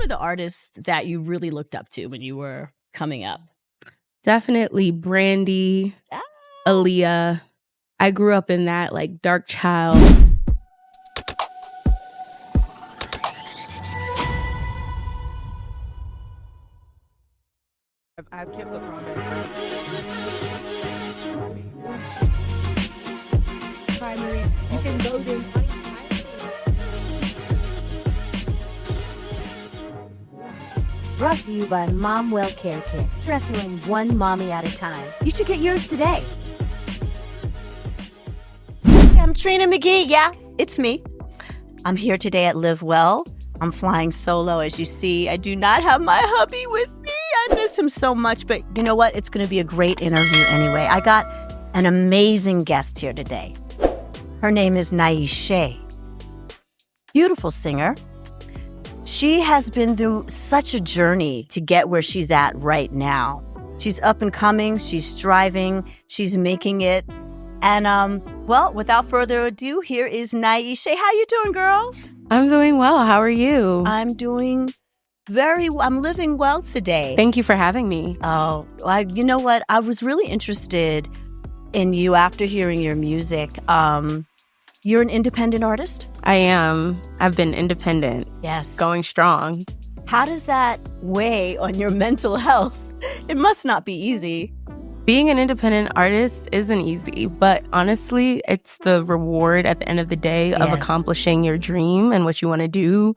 of the artists that you really looked up to when you were coming up? Definitely Brandy, Aaliyah. I grew up in that like dark child. I've kept the promise. Primary, you can vote in. Brought to you by Mom Well Care Kit. Wrestling one mommy at a time. You should get yours today. I'm Trina McGee. Yeah, it's me. I'm here today at Live Well. I'm flying solo, as you see. I do not have my hubby with me. I miss him so much, but you know what? It's going to be a great interview anyway. I got an amazing guest here today. Her name is Niash'E. Beautiful singer. She has been through such a journey to get where she's at right now. She's up and coming. She's striving. She's making it. And, well, without further ado, here is Niash'E. How you doing, girl? I'm doing well. How are you? I'm doing I'm living well today. Thank you for having me. Oh, you know what? I was really interested in you after hearing your music. You're an independent artist? I am. I've been independent. Yes. Going strong. How does that weigh on your mental health? It must not be easy. Being an independent artist isn't easy, but honestly, it's the reward at the end of the day of accomplishing your dream and what you want to do.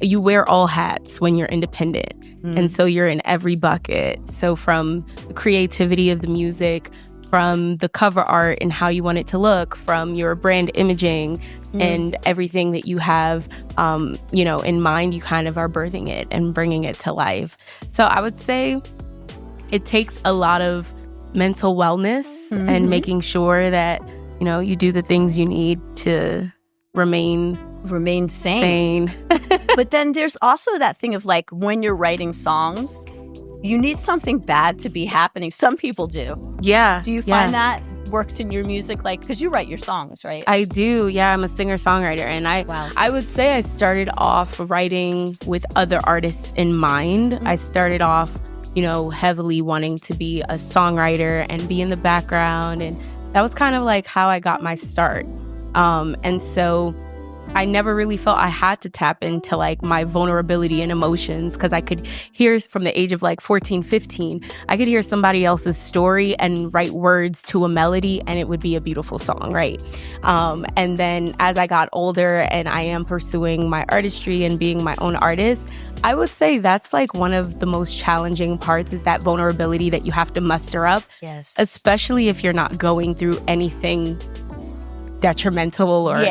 You wear all hats when you're independent. And so you're in every bucket. So from the creativity of the music, from the cover art and how you want it to look, from your brand imaging and everything that you have, in mind, you kind of are birthing it and bringing it to life. So I would say it takes a lot of mental wellness and making sure that, you do the things you need to remain sane. But then there's also that thing of like when you're writing songs, you need something bad to be happening. Some people do. Yeah. Do you find that works in your music? Like, because you write your songs, right? I do. Yeah, I'm a singer-songwriter. And I would say I started off writing with other artists in mind. I started off heavily wanting to be a songwriter and be in the background. And that was kind of like how I got my start. And so I never really felt I had to tap into like my vulnerability and emotions, because I could hear from the age of like 14, 15, I could hear somebody else's story and write words to a melody and it would be a beautiful song, right? And then as I got older and I am pursuing my artistry and being my own artist, I would say that's like one of the most challenging parts, is that vulnerability that you have to muster up. Yes. Especially if you're not going through anything detrimental or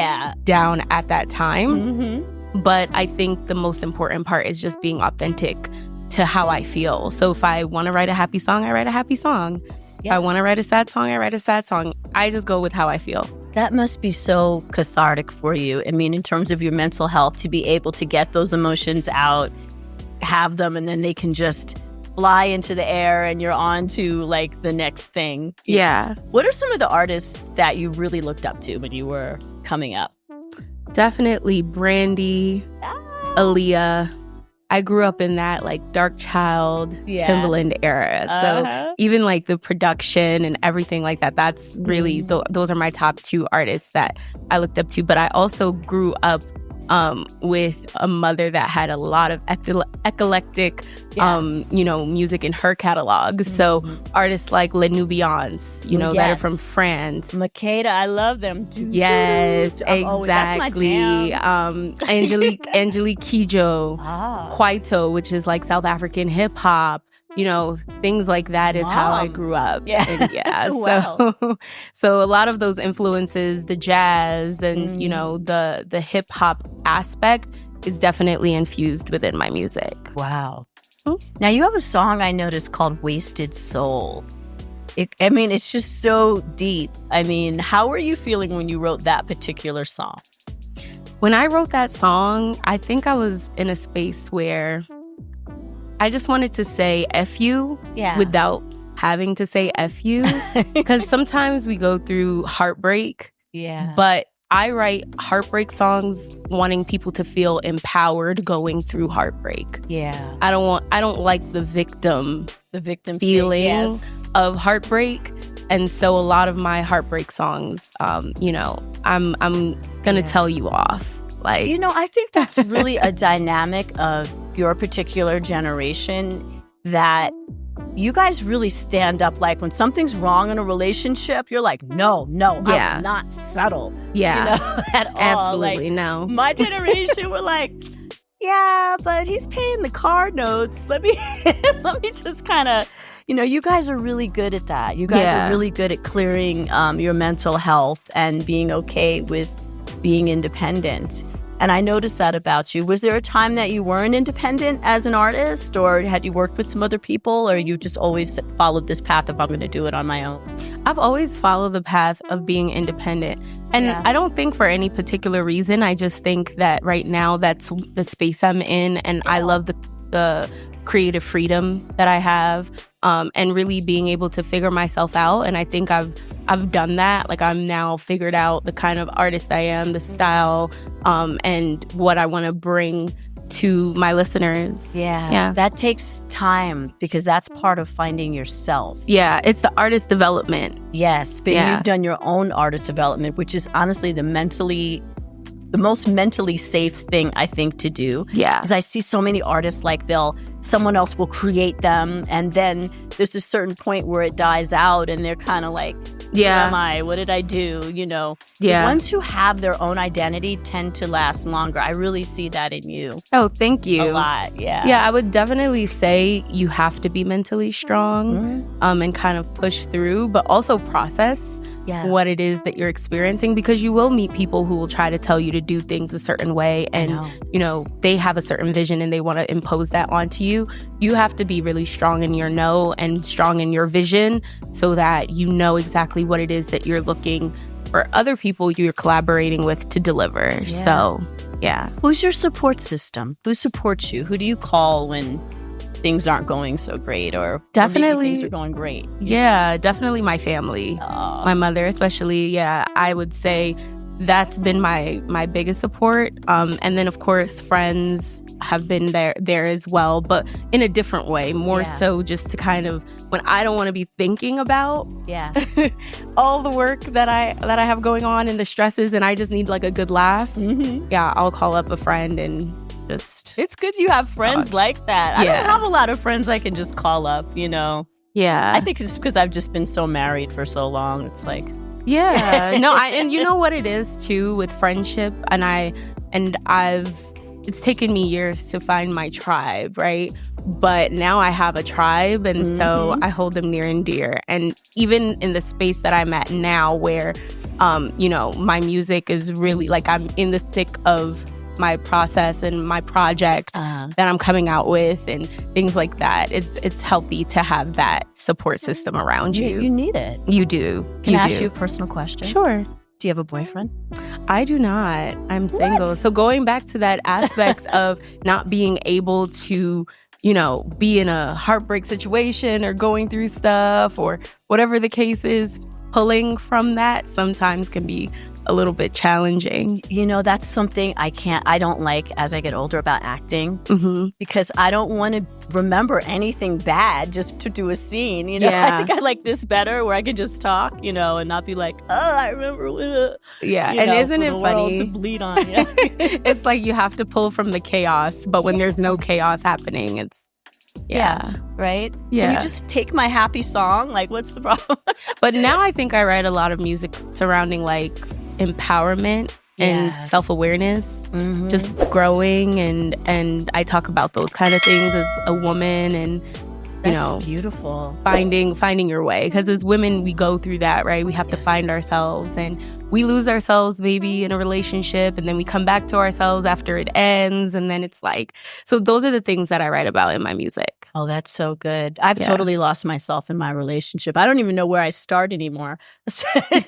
down at that time. But I think the most important part is just being authentic to how I feel. So if I want to write a happy song, I write a happy song. If I want to write a sad song, I write a sad song. I just go with how I feel. That must be so cathartic for you. I mean, in terms of your mental health, to be able to get those emotions out, have them, and then they can just fly into the air and you're on to like the next thing. Yeah. What are some of the artists that you really looked up to when you were coming up? Definitely Brandy, Aaliyah. I grew up in that like dark child Timbaland era. So even like the production and everything like that, that's really, those are my top two artists that I looked up to. But I also grew up with a mother that had a lot of eclectic, music in her catalog. So artists like Les Nubians, that are from France. Makeda, I love them. Yes, exactly. That's my jam. Angelique Kidjo, Kwaito, which is like South African hip hop. Things like that is how I grew up. And wow. So a lot of those influences, the jazz and, the hip hop aspect is definitely infused within my music. Wow. Now you have a song I noticed called Wasted Soul. It's just so deep. I mean, how were you feeling when you wrote that particular song? When I wrote that song, I think I was in a space where I just wanted to say F you without having to say F you. Because sometimes we go through heartbreak, but I write heartbreak songs wanting people to feel empowered going through heartbreak. Yeah. I don't like the victim feeling yes. of heartbreak. And so a lot of my heartbreak songs, I'm gonna tell you off. Like, I think that's really a dynamic of your particular generation, that you guys really stand up. Like when something's wrong in a relationship, you're like, no, I will not settle. Yeah. At all. Absolutely, like, no. My generation, we're like, yeah, but he's paying the car notes. Let me just kind of, you guys are really good at that. You guys are really good at clearing your mental health and being okay with being independent. And I noticed that about you. Was there a time that you weren't independent as an artist, or had you worked with some other people, or you just always followed this path of I'm going to do it on my own? I've always followed the path of being independent. And I don't think for any particular reason. I just think that right now that's the space I'm in. And I love the creative freedom that I have, and really being able to figure myself out. And I think I've done that. Like, I'm now figured out the kind of artist I am, the style, and what I want to bring to my listeners. Yeah. That takes time, because that's part of finding yourself. Yeah, it's the artist development. Yes, but you've done your own artist development, which is honestly the most mentally safe thing, I think, to do. Yeah. Because I see so many artists, like someone else will create them, and then there's a certain point where it dies out and they're kind of like, who am I? What did I do? The ones who have their own identity tend to last longer. I really see that in you. Oh, thank you. A lot, yeah. Yeah, I would definitely say you have to be mentally strong, and kind of push through, but also process what it is that you're experiencing, because you will meet people who will try to tell you to do things a certain way, and they have a certain vision and they want to impose that onto you. You have to be really strong in your no and strong in your vision, so that you know exactly what it is that you're looking for other people you're collaborating with to deliver. So who's your support system? Who supports you? Who do you call when things aren't going so great, or definitely maybe things are going great? Definitely my family. My mother especially. I would say that's been my biggest support, and then of course friends have been there as well, but in a different way, more so just to kind of, when I don't want to be thinking about all the work that I have going on and the stresses, and I just need like a good laugh, I'll call up a friend and it's good you have friends like that. I don't have a lot of friends I can just call up, I think it's because I've just been so married for so long. It's like, and you know what it is too with friendship, it's taken me years to find my tribe, right? But now I have a tribe, and so I hold them near and dear. And even in the space that I'm at now, where my music is really like, I'm in the thick of my process and my project that I'm coming out with and things like that. It's healthy to have that support system around you. You need it. You do. Can I ask you a personal question? Sure. Do you have a boyfriend? I do not. I'm single. So going back to that aspect of not being able to, be in a heartbreak situation or going through stuff or whatever the case is, pulling from that sometimes can be a little bit challenging. That's something I don't like as I get older about acting, because I don't want to remember anything bad just to do a scene. I think I like this better, where I can just talk, and not be like, I remember. And isn't it funny to bleed on? It's like you have to pull from the chaos, but when there's no chaos happening, it's right? Can you just take my happy song? Like, what's the problem? But now I think I write a lot of music surrounding like empowerment and self-awareness, just growing, and I talk about those kind of things as a woman, and that's beautiful. Finding your way, because as women we go through that, right? We have to find ourselves, and we lose ourselves maybe in a relationship, and then we come back to ourselves after it ends, and then it's like, so those are the things that I write about in my music. Oh, that's so good. I've totally lost myself in my relationship. I don't even know where I start anymore. I'm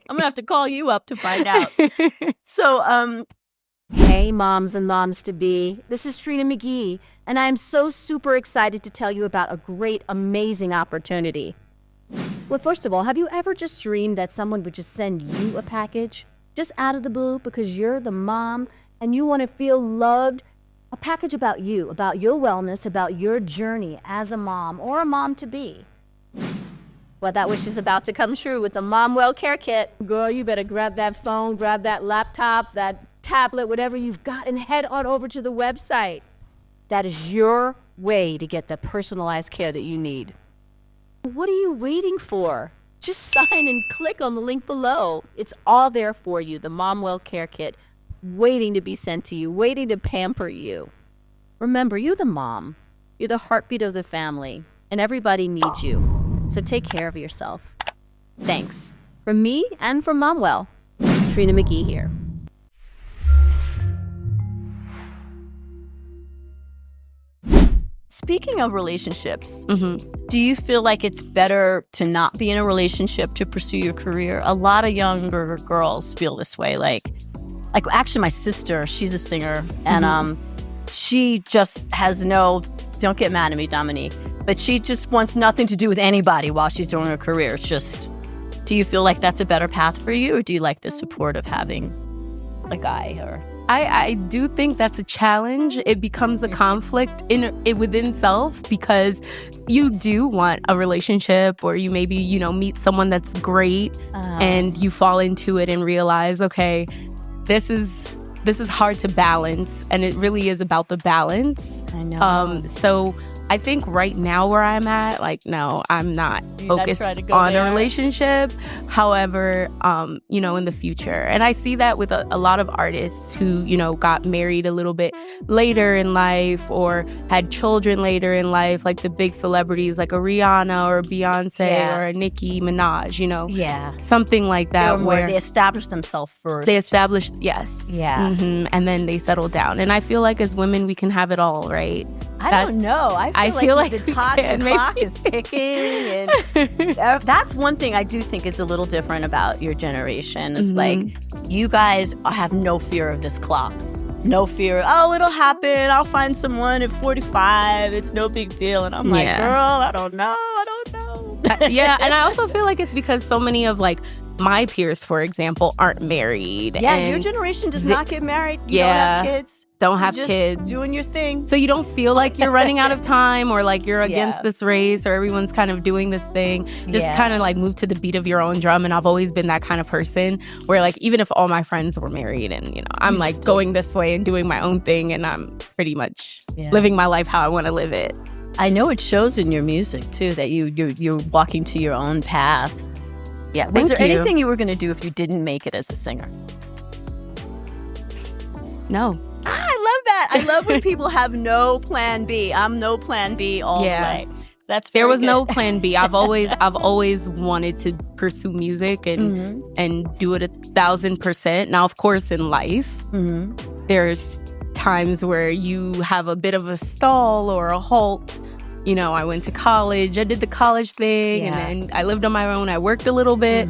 gonna have to call you up to find out. So Hey, moms and moms-to-be. This is Trina and McGee, and I'm so super excited to tell you about a great, amazing opportunity. Well, first of all, have you ever just dreamed that someone would just send you a package? just out of the blue because you're the mom and you want to feel loved, a package about you, about your wellness, about your journey as a mom or a mom-to-be. Well, that wish is about to come true with the Mom Well Care Kit. Girl, you better grab that phone, grab that laptop, that tablet, whatever you've got, and head on over to the website. That is your way to get the personalized care that you need. What are you waiting for? Just sign and click on the link below. It's all there for you, the Mom Well Care Kit, waiting to be sent to you, waiting to pamper you. Remember, you're the mom. You're the heartbeat of the family, and everybody needs you. So take care of yourself. Thanks. From me and from Mom Well, Trina McGee here. Speaking of relationships, do you feel like it's better to not be in a relationship to pursue your career? A lot of younger girls feel this way. Like actually my sister, she's a singer, and she just has don't get mad at me, Dominique, but she just wants nothing to do with anybody while she's doing her career. It's just, do you feel like that's a better path for you, or do you like the support of having a guy? Or I do think that's a challenge. It becomes a conflict within self because you do want a relationship, or you maybe, meet someone that's great and you fall into it and realize, okay, this is hard to balance, and it really is about the balance. I know. So I think right now where I'm at, no, I'm not focused on a relationship. However, in the future. And I see that with a lot of artists who, got married a little bit later in life or had children later in life, like the big celebrities like a Rihanna or a Beyonce or a Nicki Minaj, something like that. Where they established themselves first. They established, yes. Yeah. And then they settle down. And I feel like as women, we can have it all, right? I don't know. I feel like the clock is ticking. And that's one thing I do think is a little different about your generation. It's like you guys have no fear of this clock. No fear. Oh, it'll happen. I'll find someone at 45. It's no big deal. And I'm like, girl, I don't know. And I also feel like it's because so many of my peers, for example, aren't married. Yeah, and your generation does not get married. You don't have kids. Don't have just kids. Doing your thing. So you don't feel like you're running out of time or like you're against this race or everyone's kind of doing this thing. Just kind of move to the beat of your own drum. And I've always been that kind of person where even if all my friends were married and, I'm going this way and doing my own thing and I'm pretty much living my life how I want to live it. I know it shows in your music, too, that you're walking to your own path. Yeah. Was there anything you were going to do if you didn't make it as a singer? No. I love that. I love when people have no plan B. I'm no plan B all the way. There was no plan B. I've always wanted to pursue music and do it 1,000%. Now, of course, in life, there's times where you have a bit of a stall or a halt. I went to college. I did the college thing, and then I lived on my own. I worked a little bit,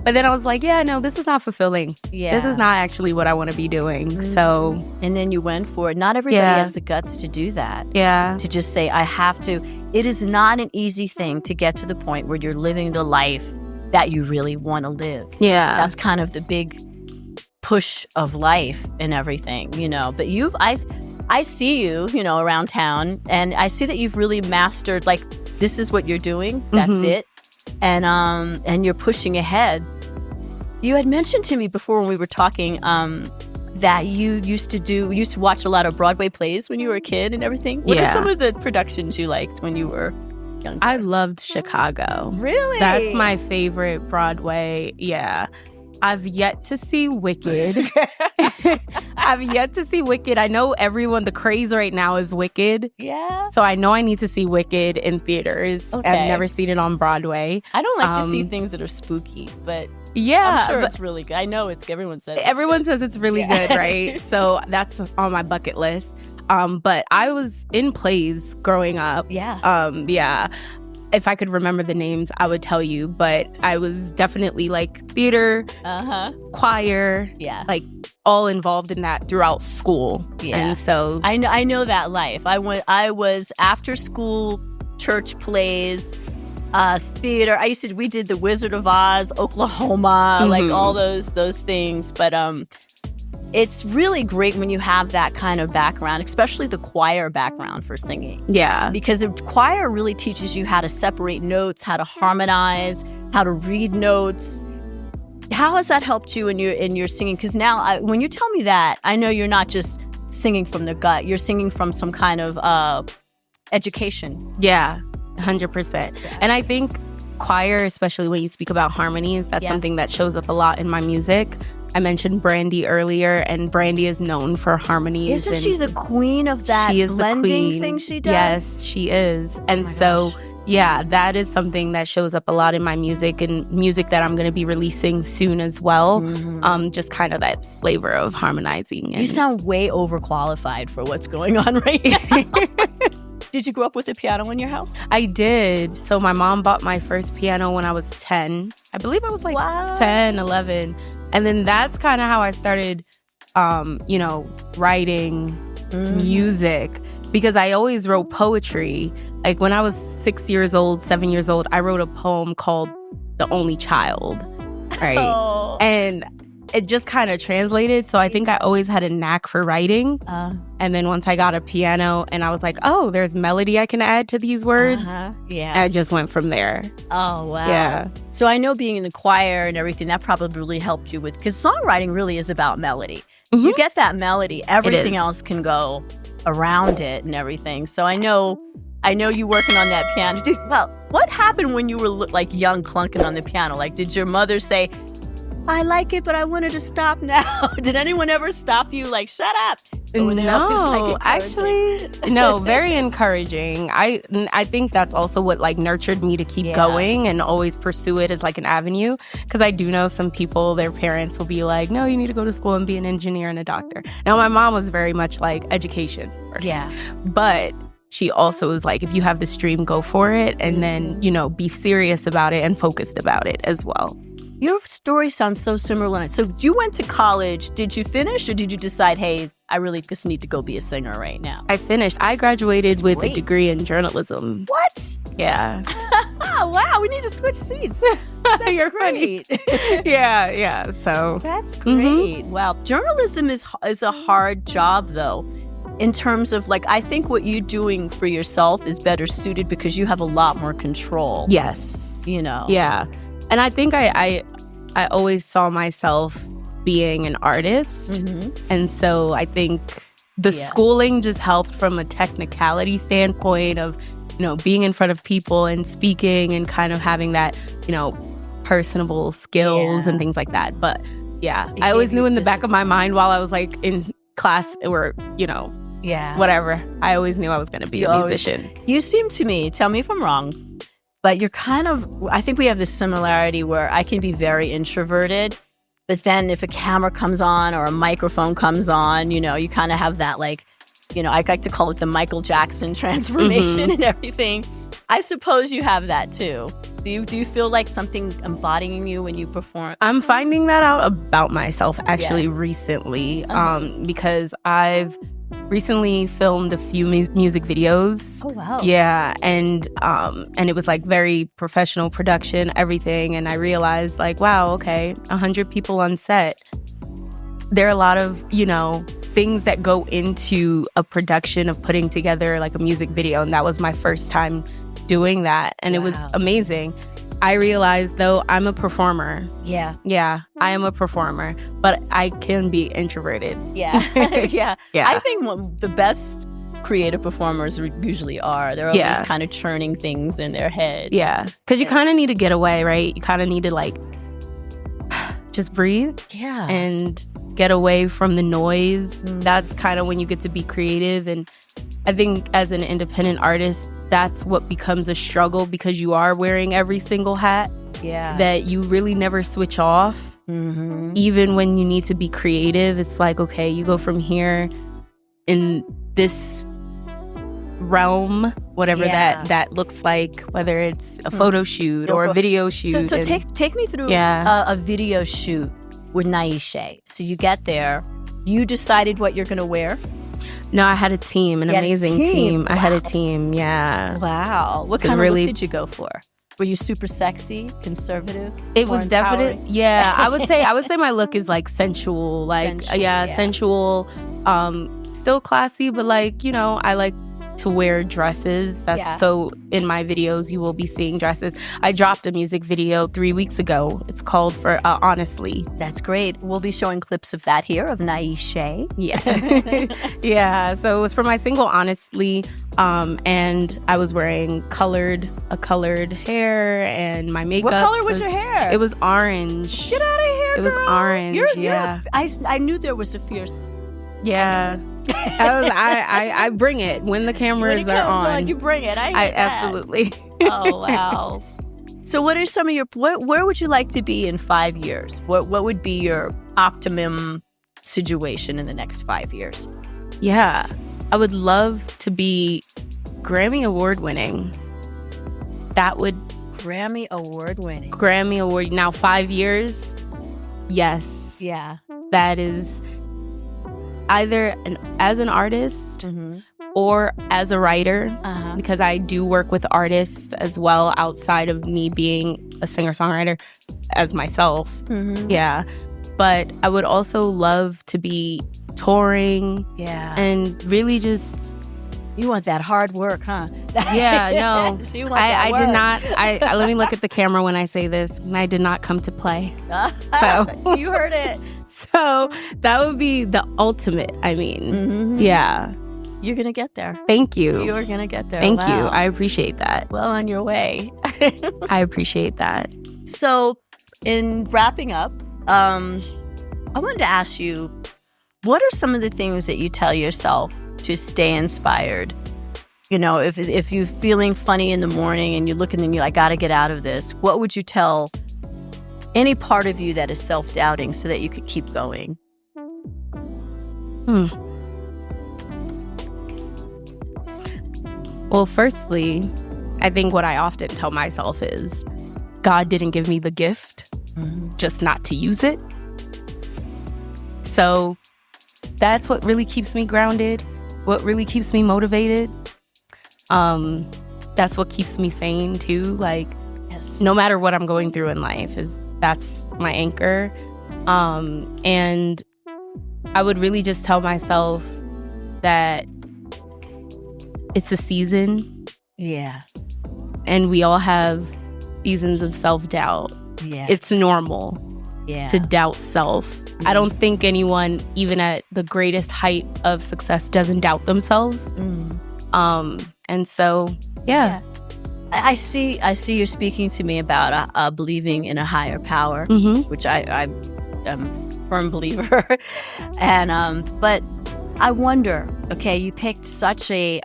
but then I was like, no, this is not fulfilling. Yeah. This is not actually what I want to be doing. So, and then you went for it. Not everybody has the guts to do that. Yeah. To just say, I have to. It is not an easy thing to get to the point where you're living the life that you really want to live. Yeah. That's kind of the big push of life and everything, But I see you, around town, and I see that you've really mastered, this is what you're doing. That's it. And you're pushing ahead. You had mentioned to me before when we were talking that you used to watch a lot of Broadway plays when you were a kid and everything. What are some of the productions you liked when you were younger? I loved Chicago. Really? That's my favorite Broadway. Yeah. I've yet to see Wicked. I know the craze right now is Wicked. Yeah. So I know I need to see Wicked in theaters. Okay. I've never seen it on Broadway. I don't like to see things that are spooky, but yeah, I'm sure it's really good. I know everyone says it's really good, right? So that's on my bucket list. But I was in plays growing up. Yeah. If I could remember the names, I would tell you. But I was definitely theater, choir, all involved in that throughout school. Yeah. And so I know that life. I was after school church plays, theater. We did the Wizard of Oz, Oklahoma, like all those things. But it's really great when you have that kind of background, especially the choir background for singing. Yeah. Because the choir really teaches you how to separate notes, how to harmonize, how to read notes. How has that helped you in your singing? Because now, when you tell me that, I know you're not just singing from the gut. You're singing from some kind of education. Yeah, 100%. And I think choir, especially when you speak about harmonies, that's something that shows up a lot in my music. I mentioned Brandy earlier, and Brandy is known for harmonies. Isn't she the queen of that blending thing she does? Yes, she is. And so, yeah, that is something that shows up a lot in my music, and music that I'm going to be releasing soon as well. Just kind of that flavor of harmonizing. You sound way overqualified for what's going on right now. Did you grow up with a piano in your house? I did. So my mom bought my first piano when I was 10. I believe I was like 10, 11. And then that's kind of how I started, writing music, because I always wrote poetry. Like when I was 6 years old, 7 years old, I wrote a poem called The Only Child, right? And it just kind of translated. So I think I always had a knack for writing. And then once I got a piano and I was like, oh, there's melody I can add to these words. Yeah. I just went from there. Oh, wow. Yeah. So I know being in the choir and everything, that probably really helped you with, because songwriting really is about melody. You get that melody, everything else can go around it and everything. So I know you working on that piano. Dude, well, what happened when you were like young clunking on the piano? Like, did your mother say, I like it, but I wanted to stop now? Did anyone ever stop you, like, shut up? No, actually, no, very encouraging. I think that's also what like nurtured me to keep going and always pursue it as like an avenue. Because I do know some people, their parents will be like, no, you need to go to school and be an engineer and a doctor. Now, my mom was very much like education first. Yeah. But she also was like, if you have this dream, go for it. And then, be serious about it and focused about it as well. Your story sounds so similar. So you went to college. Did you finish, or did you decide, hey, I really just need to go be a singer right now? I finished. I graduated with a degree in journalism. What? Yeah. Wow, we need to switch seats. That's You're great. Yeah. So that's great. Wow. Journalism is a hard job, though. In terms of, like, I think what you're doing for yourself is better suited because you have a lot more control. Yes. Yeah. And I think I always saw myself being an artist. And so I think the schooling just helped from a technicality standpoint of, being in front of people and speaking and kind of having that, personable skills and things like that. But yeah, I always knew in the back of my mind while I was like in class or, whatever, I always knew I was going to be a musician. You seem to me, tell me if I'm wrong, but you're kind of, I think we have this similarity where I can be very introverted, but then if a camera comes on or a microphone comes on, you kind of have that, like, I like to call it the Michael Jackson transformation and everything. I suppose you have that too. Do you feel like something embodying you when you perform? I'm finding that out about myself actually recently, because I've recently filmed a few music videos. Oh, wow. Yeah, and it was like very professional production, everything. And I realized like, wow, okay, 100 people on set. There are a lot of, things that go into a production of putting together like a music video. And that was my first time doing that. And it was amazing. I realized, though, I'm a performer. Yeah. Yeah, I am a performer, but I can be introverted. Yeah. Yeah. I think the best creative performers usually are. They're always kind of churning things in their head. Yeah. Because you kind of need to get away, right? You kind of need to, like, just breathe. Yeah. And get away from the noise. That's kind of when you get to be creative. And I think as an independent artist, that's what becomes a struggle because you are wearing every single hat. Yeah. That you really never switch off. Even when you need to be creative, it's like, okay, you go from here in this realm, whatever that looks like, whether it's a photo shoot or a video shoot. So take me through a video shoot with Niash'E. So you get there, you decided what you're going to wear? No, I had a team, an amazing team. I had a team, Wow. What kind of look did you go for? Were you super sexy, conservative? It more was definitely, empowering? yeah. I would say my look is like sensual, like sensual. Still classy, but like, you know, I like to wear dresses. So in my videos you will be seeing dresses. I dropped a music video 3 weeks ago. It's called for Honestly. That's great. We'll be showing clips of that here of Niash'E. Yeah. Yeah. So it was for my single Honestly. And I was wearing colored hair, and my makeup. What color was your hair? It was orange. Get out of here, It was girl. orange. I knew there was a fierce. Yeah. I bring it when the cameras when it comes are on. You bring it. I absolutely. Oh, wow. So what are some of your, where would you like to be in 5 years? What would be your optimum situation in the next 5 years? Yeah. I would love to be Grammy Award winning. Grammy Award winning. Grammy Award. Now 5 years. Yes. Yeah. That is either as an artist or as a writer, because I do work with artists as well outside of me being a singer-songwriter as myself. Yeah. But I would also love to be touring and really just... You want that hard work, huh? Yeah, no. You want I that did work. not. Let me look at the camera when I say this. I did not come to play. So You heard it. So that would be the ultimate. I mean, yeah. You're going to get there. Thank you. You're going to get there. Thank you. Wow. I appreciate that. Well on your way. I appreciate that. So in wrapping up, I wanted to ask you, what are some of the things that you tell yourself to stay inspired? You know, if you're feeling funny in the morning and you look and you're like, I got to get out of this, what would you tell any part of you that is self-doubting so that you could keep going? Well, firstly, I think what I often tell myself is God didn't give me the gift, just not to use it. So that's what really keeps me grounded, what really keeps me motivated. That's what keeps me sane too. Like, no matter what I'm going through in life, that's my anchor. And I would really just tell myself that it's a season. Yeah. And we all have seasons of self-doubt. Yeah. It's normal to doubt self. I don't think anyone, even at the greatest height of success, doesn't doubt themselves. And so, yeah. I see you're speaking to me about believing in a higher power, which I am a firm believer. And but I wonder, okay, you picked such a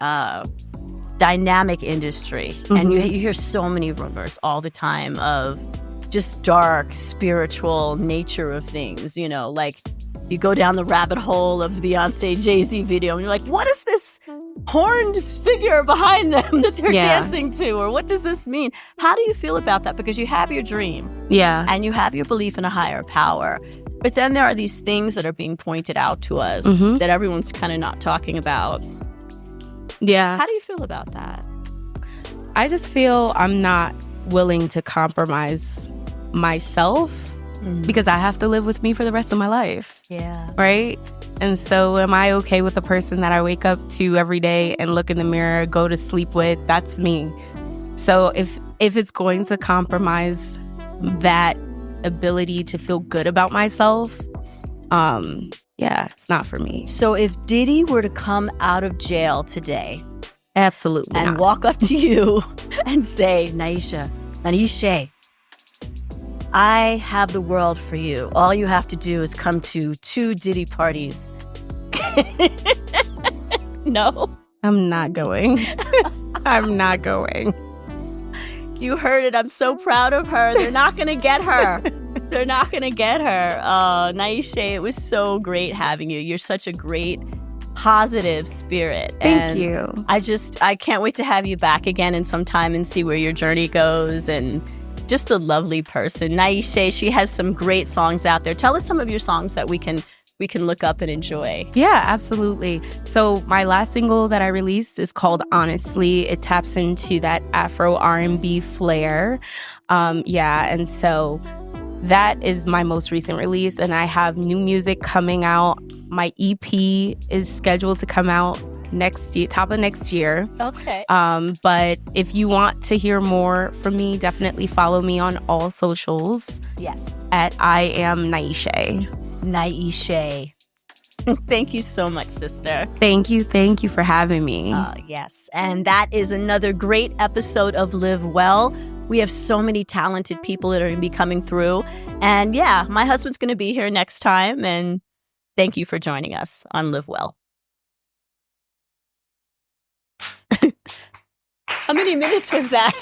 dynamic industry, and you hear so many rumors all the time of just dark spiritual nature of things, you know, like you go down the rabbit hole of the Beyonce Jay-Z video and you're like, what is this horned figure behind them that they're dancing to, or what does this mean? How do you feel about that? Because you have your dream, and you have your belief in a higher power, but then there are these things that are being pointed out to us that everyone's kind of not talking about. How do you feel about that? I just feel I'm not willing to compromise myself because I have to live with me for the rest of my life. Right? And so am I okay with the person that I wake up to every day and look in the mirror, go to sleep with? That's me. So if it's going to compromise that ability to feel good about myself, it's not for me. So if Diddy were to come out of jail today, absolutely and not. walk up to you and say, Niash'E, I have the world for you. All you have to do is come to 2 Diddy parties. No? I'm not going. I'm not going. You heard it. I'm so proud of her. They're not going to get her. They're not going to get her. Oh, Niash'E, it was so great having you. You're such a great, positive spirit. Thank you. I can't wait to have you back again in some time and see where your journey goes. And just a lovely person. Niash'E, she has some great songs out there. Tell us some of your songs that we can we can look up and enjoy? Yeah, absolutely. So my last single that I released is called Honestly. It taps into that Afro R&B flair. And so that is my most recent release, and I have new music coming out. My EP is scheduled to come out next year, top of next year. Okay. But if you want to hear more from me, definitely follow me on all socials. Yes. At I am Niash'E. Niash'E. Thank you so much, sister. Thank you for having me. Yes. And that is another great episode of Live Well. We have so many talented people that are going to be coming through. And yeah, my husband's going to be here next time. And thank you for joining us on Live Well. How many minutes was that?